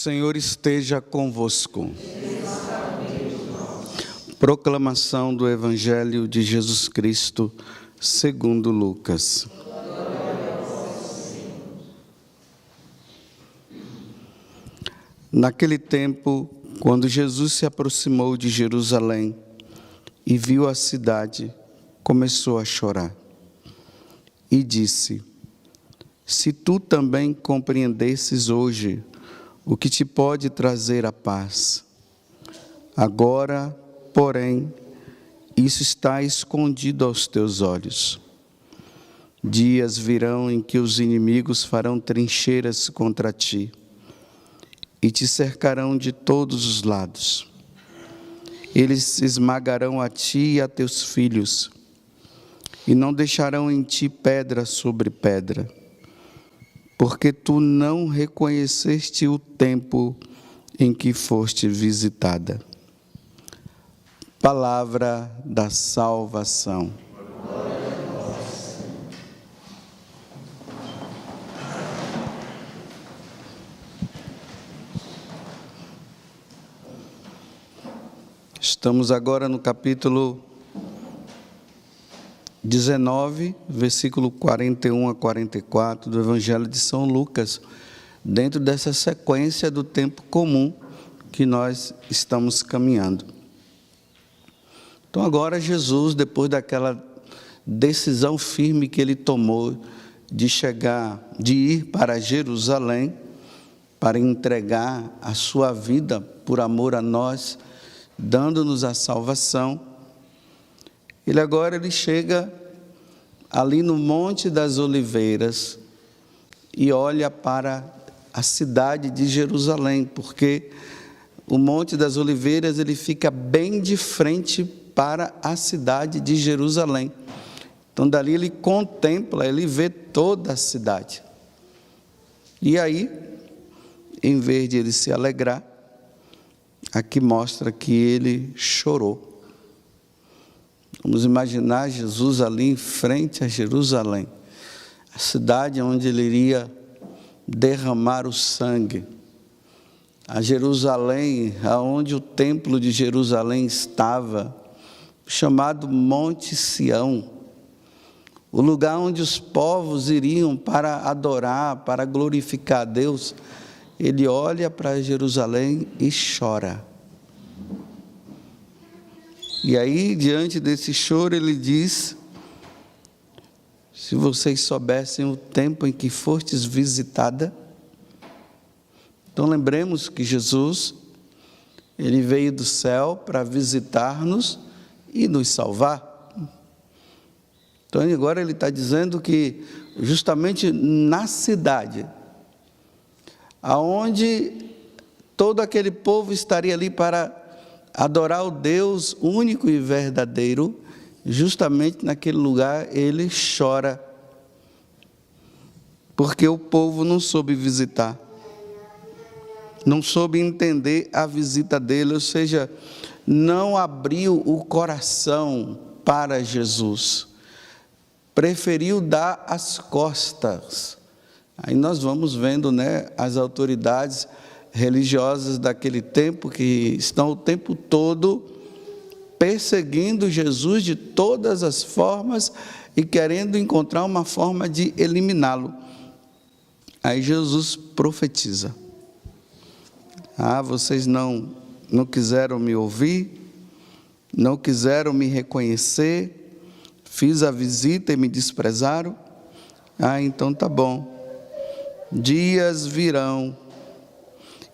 O Senhor esteja convosco. Proclamação do Evangelho de Jesus Cristo, segundo Lucas. Naquele tempo, quando Jesus se aproximou de Jerusalém e viu a cidade, começou a chorar e disse: Se tu também compreendesses hoje o que te pode trazer a paz. Agora, porém, isso está escondido aos teus olhos. Dias virão em que os inimigos farão trincheiras contra ti e te cercarão de todos os lados. Eles esmagarão a ti e a teus filhos e não deixarão em ti pedra sobre pedra, porque tu não reconheceste o tempo em que foste visitada. Palavra da salvação. Estamos agora no capítulo 19, versículo 41 a 44 do Evangelho de São Lucas, dentro dessa sequência do tempo comum que nós estamos caminhando. Então agora Jesus, depois daquela decisão firme que ele tomou de ir para Jerusalém, para entregar a sua vida por amor a nós, dando-nos a salvação, ele chega ali no Monte das Oliveiras e olha para a cidade de Jerusalém, porque o Monte das Oliveiras ele fica bem de frente para a cidade de Jerusalém. Então dali ele contempla, ele vê toda a cidade. E aí, em vez de ele se alegrar, aqui mostra que ele chorou. Vamos imaginar Jesus ali em frente a Jerusalém, a cidade onde ele iria derramar o sangue, a Jerusalém, aonde o templo de Jerusalém estava, chamado Monte Sião, o lugar onde os povos iriam para adorar, para glorificar a Deus. Ele olha para Jerusalém e chora. E aí, diante desse choro, ele diz: se vocês soubessem o tempo em que fostes visitada. Então lembremos que Jesus, ele veio do céu para visitar-nos e nos salvar. Então agora ele está dizendo que justamente na cidade, aonde todo aquele povo estaria ali para adorar o Deus único e verdadeiro, justamente naquele lugar ele chora, porque o povo não soube visitar, não soube entender a visita dele, ou seja, não abriu o coração para Jesus, preferiu dar as costas. Aí nós vamos vendo, as autoridades religiosas daquele tempo que estão o tempo todo perseguindo Jesus de todas as formas e querendo encontrar uma forma de eliminá-lo. Aí Jesus profetiza: vocês não quiseram me ouvir, não quiseram me reconhecer, fiz a visita e me desprezaram. Então tá bom. Dias virão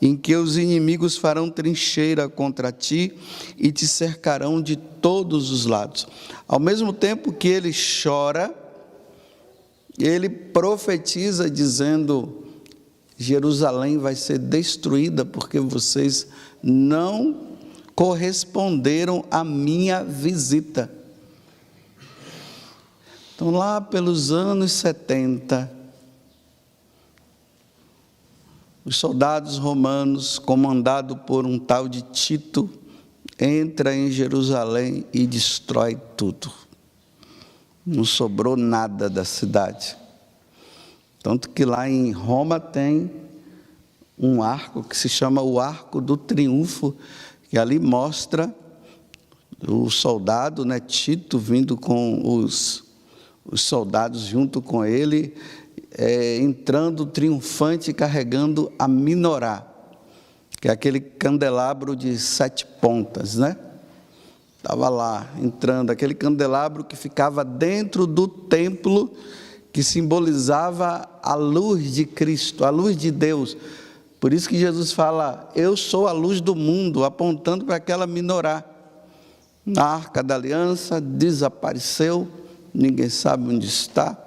em que os inimigos farão trincheira contra ti e te cercarão de todos os lados. Ao mesmo tempo que ele chora, ele profetiza dizendo: Jerusalém vai ser destruída porque vocês não corresponderam à minha visita. Então lá pelos anos 70, os soldados romanos, comandados por um tal de Tito, entra em Jerusalém e destrói tudo. Não sobrou nada da cidade. Tanto que lá em Roma tem um arco que se chama o Arco do Triunfo, que ali mostra o soldado, né, Tito, vindo com os soldados junto com ele, entrando triunfante, carregando a minorá, que é aquele candelabro de 7 pontas, né? Estava lá, entrando, aquele candelabro que ficava dentro do templo, que simbolizava a luz de Cristo, a luz de Deus. Por isso que Jesus fala, eu sou a luz do mundo, apontando para aquela minorá. A Arca da Aliança desapareceu, ninguém sabe onde está,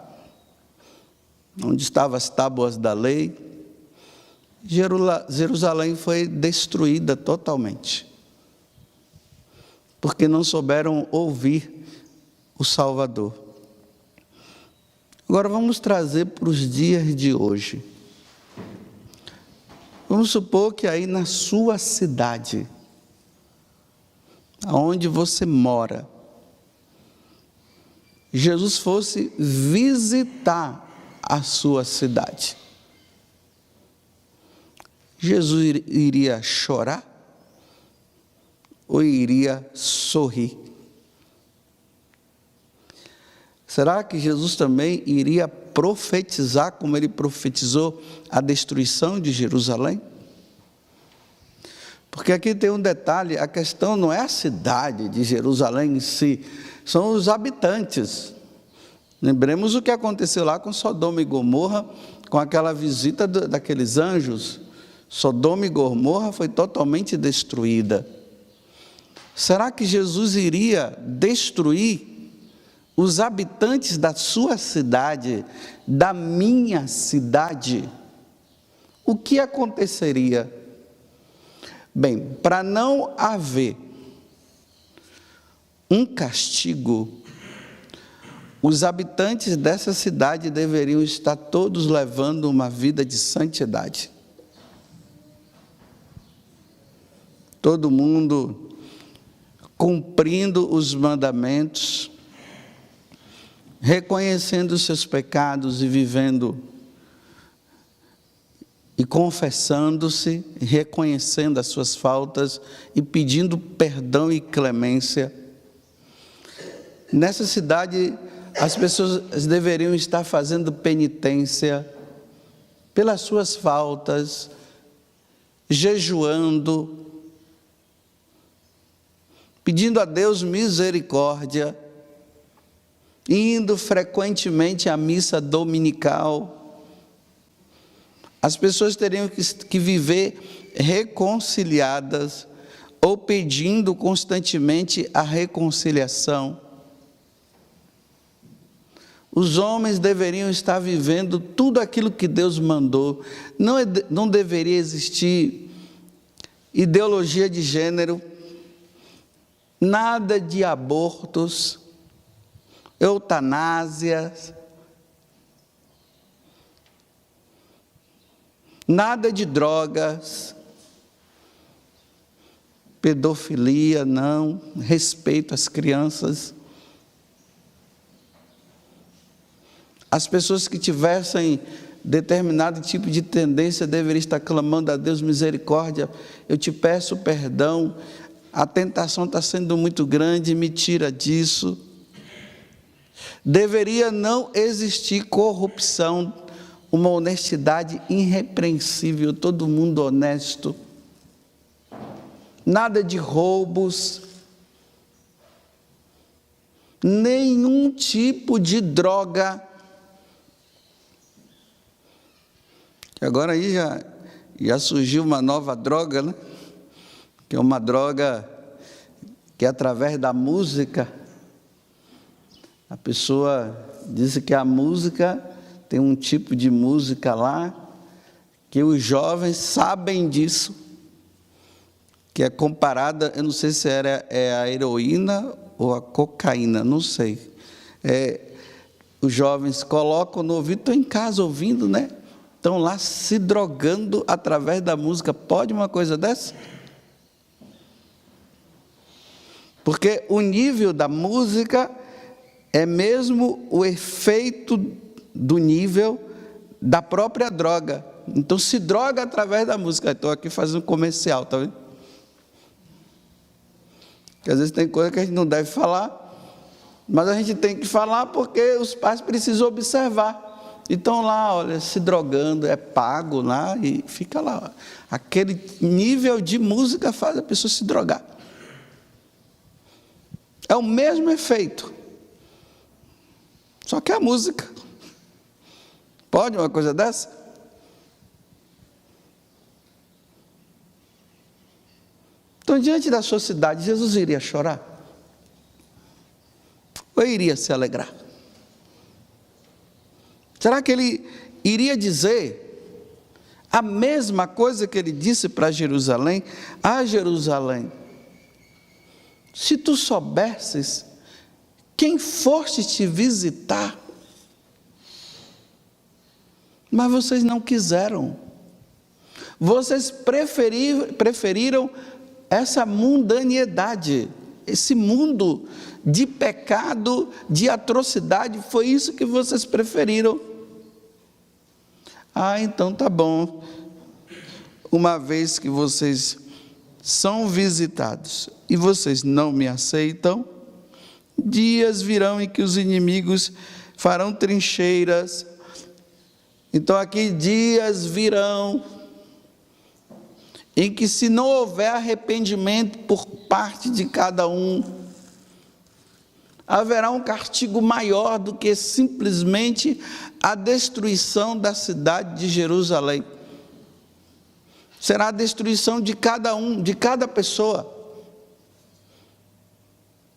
onde estavam as tábuas da lei. Jerusalém foi destruída totalmente, porque não souberam ouvir o Salvador. Agora vamos trazer para os dias de hoje. Vamos supor que aí na sua cidade, aonde você mora, Jesus fosse visitar a sua cidade. Jesus iria chorar ou iria sorrir? Será que Jesus também iria profetizar, como ele profetizou a destruição de Jerusalém? Porque aqui tem um detalhe, a questão não é a cidade de Jerusalém em si, são os habitantes. Lembremos o que aconteceu lá com Sodoma e Gomorra, com aquela visita daqueles anjos. Sodoma e Gomorra foi totalmente destruída. Será que Jesus iria destruir os habitantes da sua cidade, da minha cidade? O que aconteceria? Bem, para não haver um castigo, os habitantes dessa cidade deveriam estar todos levando uma vida de santidade. Todo mundo cumprindo os mandamentos, reconhecendo os seus pecados e vivendo e confessando-se, reconhecendo as suas faltas e pedindo perdão e clemência. Nessa cidade, as pessoas deveriam estar fazendo penitência pelas suas faltas, jejuando, pedindo a Deus misericórdia, indo frequentemente à missa dominical. As pessoas teriam que viver reconciliadas ou pedindo constantemente a reconciliação. Os homens deveriam estar vivendo tudo aquilo que Deus mandou. Não deveria existir ideologia de gênero, nada de abortos, eutanásia, nada de drogas, pedofilia, não, respeito às crianças. As pessoas que tivessem determinado tipo de tendência deveriam estar clamando a Deus misericórdia. Eu te peço perdão, a tentação está sendo muito grande, me tira disso. Deveria não existir corrupção, uma honestidade irrepreensível, todo mundo honesto. Nada de roubos, nenhum tipo de droga. Agora aí já surgiu uma nova droga, né? Que é uma droga que através da música, a pessoa diz que a música, tem um tipo de música lá, que os jovens sabem disso, que é comparada, eu não sei se é a heroína ou a cocaína, não sei. Os jovens colocam no ouvido, estão em casa ouvindo, né? Estão lá se drogando através da música. Pode uma coisa dessa? Porque o nível da música é mesmo o efeito do nível da própria droga. Então se droga através da música. Estou aqui fazendo comercial, tá vendo? Porque às vezes tem coisa que a gente não deve falar, mas a gente tem que falar porque os pais precisam observar. Então lá, olha, se drogando, é pago lá e fica lá. Aquele nível de música faz a pessoa se drogar. É o mesmo efeito. Só que a música. Pode uma coisa dessa? Então, diante da sociedade, Jesus iria chorar? Ou iria se alegrar? Será que ele iria dizer a mesma coisa que ele disse para Jerusalém? Ah, Jerusalém, se tu soubesses quem foste te visitar, mas vocês não quiseram. Vocês preferiram essa mundanidade, esse mundo de pecado, de atrocidade, foi isso que vocês preferiram. Ah, então tá bom. Uma vez que vocês são visitados e vocês não me aceitam, dias virão em que os inimigos farão trincheiras. Então aqui dias virão em que, se não houver arrependimento por parte de cada um, haverá um castigo maior do que simplesmente a destruição da cidade de Jerusalém. Será a destruição de cada um, de cada pessoa,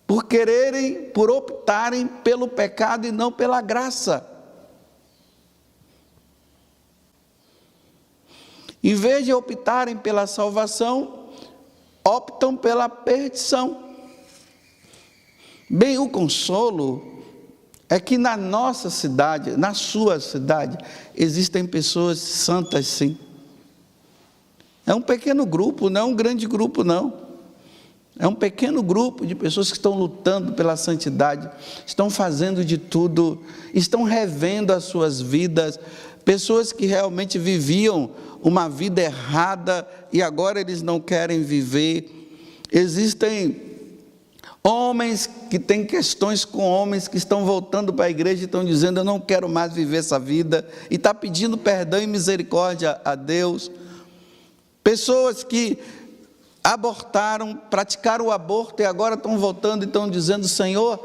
por optarem pelo pecado e não pela graça. Em vez de optarem pela salvação, optam pela perdição. Bem, o consolo é que na nossa cidade, na sua cidade, existem pessoas santas, sim. É um pequeno grupo, não é um grande grupo, não. É um pequeno grupo de pessoas que estão lutando pela santidade, estão fazendo de tudo, estão revendo as suas vidas, pessoas que realmente viviam uma vida errada e agora eles não querem viver. Existem homens que têm questões com homens que estão voltando para a igreja e estão dizendo: eu não quero mais viver essa vida, e está pedindo perdão e misericórdia a Deus. Pessoas que abortaram, praticaram o aborto e agora estão voltando e estão dizendo: Senhor,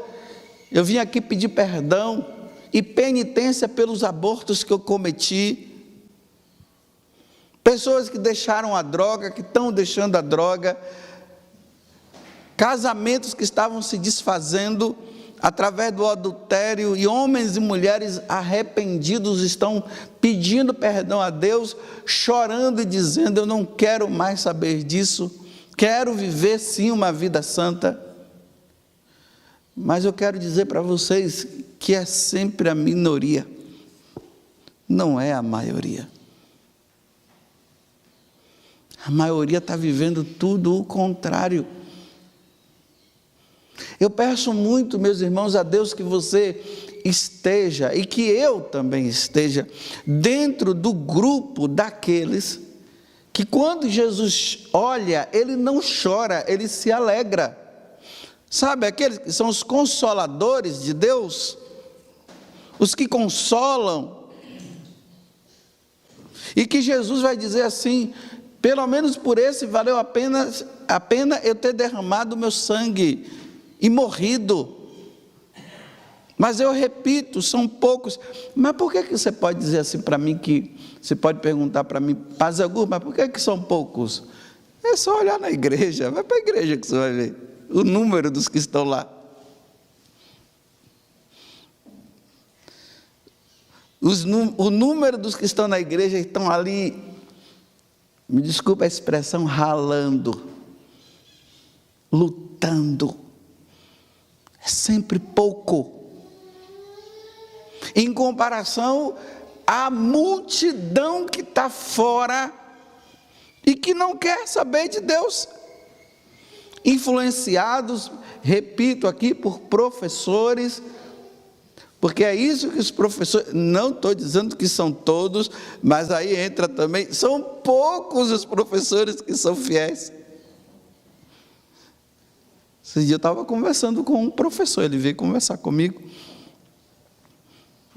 eu vim aqui pedir perdão e penitência pelos abortos que eu cometi. Pessoas que deixaram a droga, que estão deixando a droga, casamentos que estavam se desfazendo através do adultério, e homens e mulheres arrependidos estão pedindo perdão a Deus, chorando e dizendo: eu não quero mais saber disso, quero viver sim uma vida santa. Mas eu quero dizer para vocês que é sempre a minoria, não é a maioria. A maioria está vivendo tudo o contrário. Eu peço muito, meus irmãos, a Deus que você esteja, e que eu também esteja, dentro do grupo daqueles que, quando Jesus olha, ele não chora, ele se alegra. Sabe, aqueles que são os consoladores de Deus, os que consolam, e que Jesus vai dizer assim: pelo menos por esse valeu a pena eu ter derramado o meu sangue e morrido. Mas eu repito, são poucos. Mas por que você pode dizer assim para mim, que você pode perguntar para mim: Paz Augusto, mas por que são poucos? É só olhar na igreja, vai para a igreja que você vai ver o número dos que estão lá. O número dos que estão na igreja estão ali, me desculpa a expressão, ralando, lutando. É sempre pouco, em comparação à multidão que está fora e que não quer saber de Deus, influenciados, repito aqui, por professores, Porque é isso que os professores, não estou dizendo que são todos, mas aí entra também, são poucos os professores que são fiéis. Esse dia eu estava conversando com um professor, ele veio conversar comigo.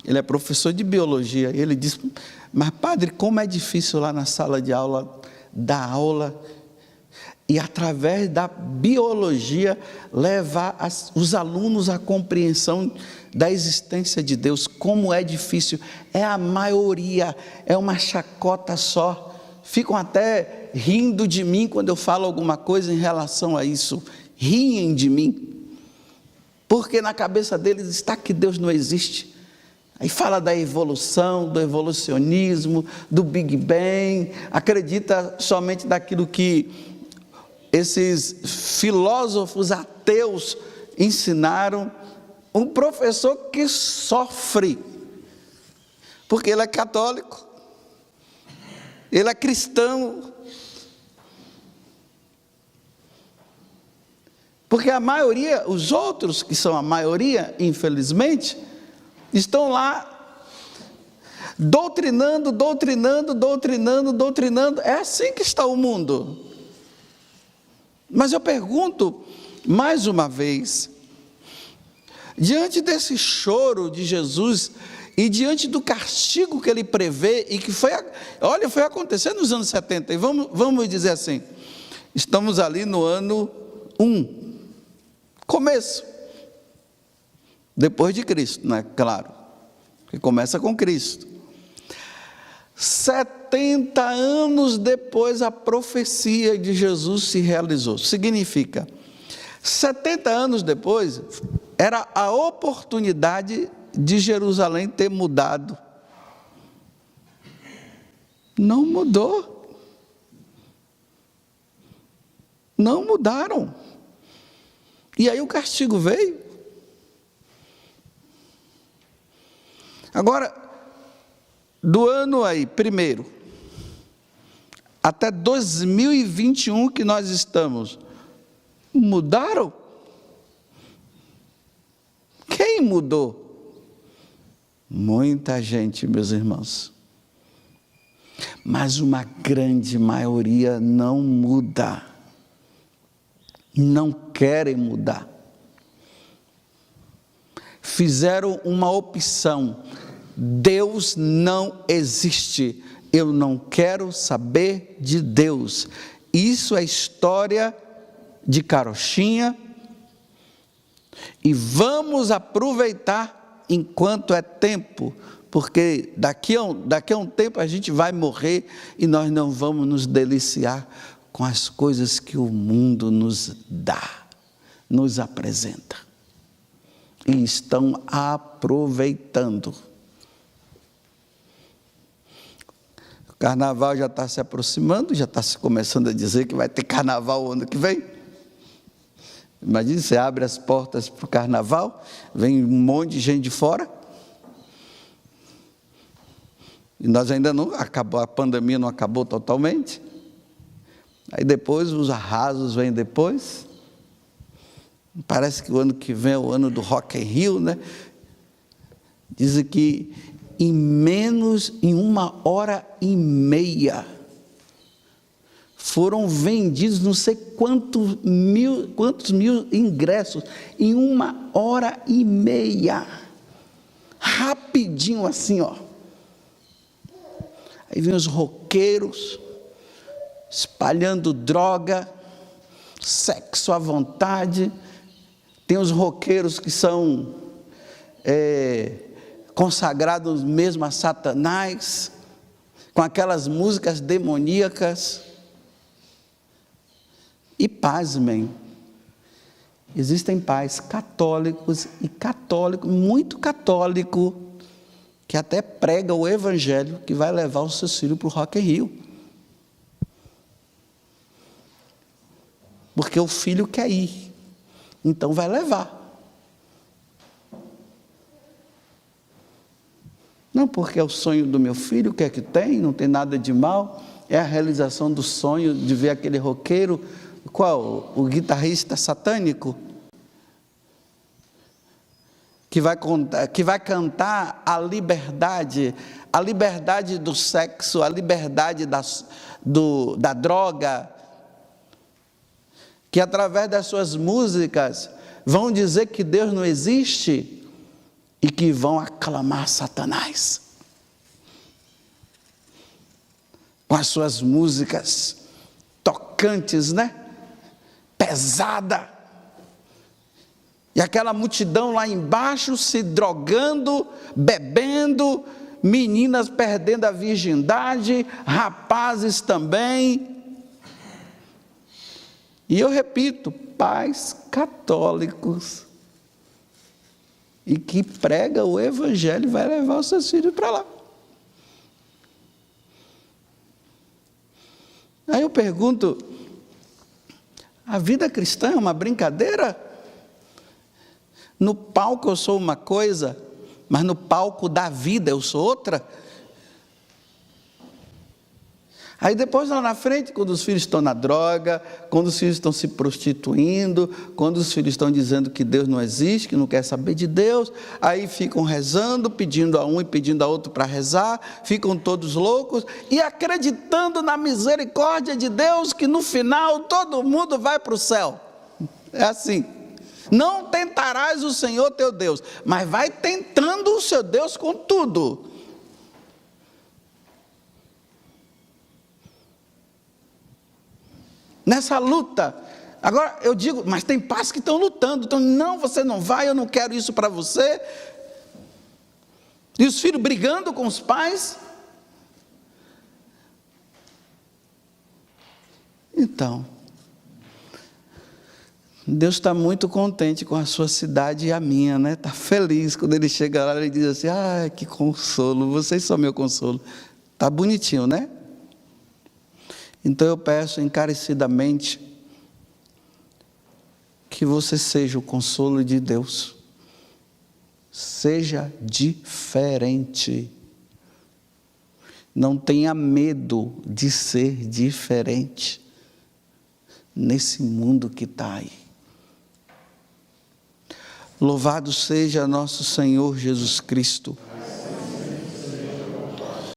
Ele é professor de biologia. Ele disse: mas padre, como é difícil lá na sala de aula, dar aula, e através da biologia levar os alunos à compreensão da existência de Deus. Como é difícil, é a maioria, é uma chacota só. Ficam até rindo de mim quando eu falo alguma coisa em relação a isso. Riem de mim, porque na cabeça deles está que Deus não existe. Aí fala da evolução, do evolucionismo, do Big Bang, acredita somente daquilo que esses filósofos ateus ensinaram. Um professor que sofre, porque ele é católico, ele é cristão, porque a maioria, os outros que são a maioria, infelizmente, estão lá doutrinando. É assim que está o mundo. Mas eu pergunto mais uma vez, diante desse choro de Jesus e diante do castigo que ele prevê e que foi acontecer nos anos 70, e vamos dizer assim, estamos ali no ano 1, começo, depois de Cristo, não é claro, que começa com Cristo. 70 anos depois a profecia de Jesus se realizou. Significa, 70 anos depois, era a oportunidade de Jerusalém ter mudado. Não mudou. Não mudaram. E aí o castigo veio. Agora, do ano aí, primeiro, até 2021 que nós estamos, mudaram? Quem mudou? Muita gente, meus irmãos. Mas uma grande maioria não muda. Não querem mudar. Fizeram uma opção: Deus não existe, eu não quero saber de Deus. Isso é história de carochinha, e vamos aproveitar enquanto é tempo, porque daqui a um tempo a gente vai morrer e nós não vamos nos deliciar com as coisas que o mundo nos dá, nos apresenta. E estão aproveitando. O carnaval já está se aproximando, já está se começando a dizer que vai ter carnaval o ano que vem. Imagina, você abre as portas para o carnaval, vem um monte de gente de fora. E nós ainda não acabou, a pandemia não acabou totalmente. Aí depois os arrasos vêm depois. Parece que o ano que vem é o ano do Rock in Rio, né? Dizem que em 1h30, foram vendidos não sei quantos mil ingressos, em 1h30, rapidinho assim, ó. Aí vem os roqueiros, espalhando droga, sexo à vontade. Tem os roqueiros que são consagrados mesmo a Satanás, com aquelas músicas demoníacas. E pasmem, existem pais católicos e muito católico, que até prega o evangelho que vai levar os seus filhos para o Rock in Rio. Porque o filho quer ir, então vai levar. Não, porque é o sonho do meu filho, o que é que tem? Não tem nada de mal. É a realização do sonho de ver aquele roqueiro, qual? O guitarrista satânico? que vai cantar a liberdade do sexo, a liberdade da droga, que através das suas músicas vão dizer que Deus não existe e que vão aclamar Satanás. Com as suas músicas tocantes, né? Pesada. E aquela multidão lá embaixo se drogando, bebendo, meninas perdendo a virgindade, rapazes também. E eu repito, pais católicos e que prega o evangelho vai levar os seus filhos para lá. Aí eu pergunto, a vida cristã é uma brincadeira? No palco eu sou uma coisa, mas no palco da vida eu sou outra? Aí depois lá na frente, quando os filhos estão na droga, quando os filhos estão se prostituindo, quando os filhos estão dizendo que Deus não existe, que não quer saber de Deus, aí ficam rezando, pedindo a um e pedindo a outro para rezar, ficam todos loucos e acreditando na misericórdia de Deus, que no final todo mundo vai para o céu. É assim. Não tentarás o Senhor teu Deus, mas vai tentando o seu Deus com tudo. Nessa luta, agora eu digo, mas tem pais que estão lutando, então não, você não vai, eu não quero isso para você. E os filhos brigando com os pais. Então, Deus está muito contente com a sua cidade e a minha, né? Está feliz quando ele chega lá e diz assim, ai, que consolo, vocês são meu consolo. Está bonitinho, né? Então eu peço encarecidamente que você seja o consolo de Deus. Seja diferente. Não tenha medo de ser diferente nesse mundo que está aí. Louvado seja nosso Senhor Jesus Cristo,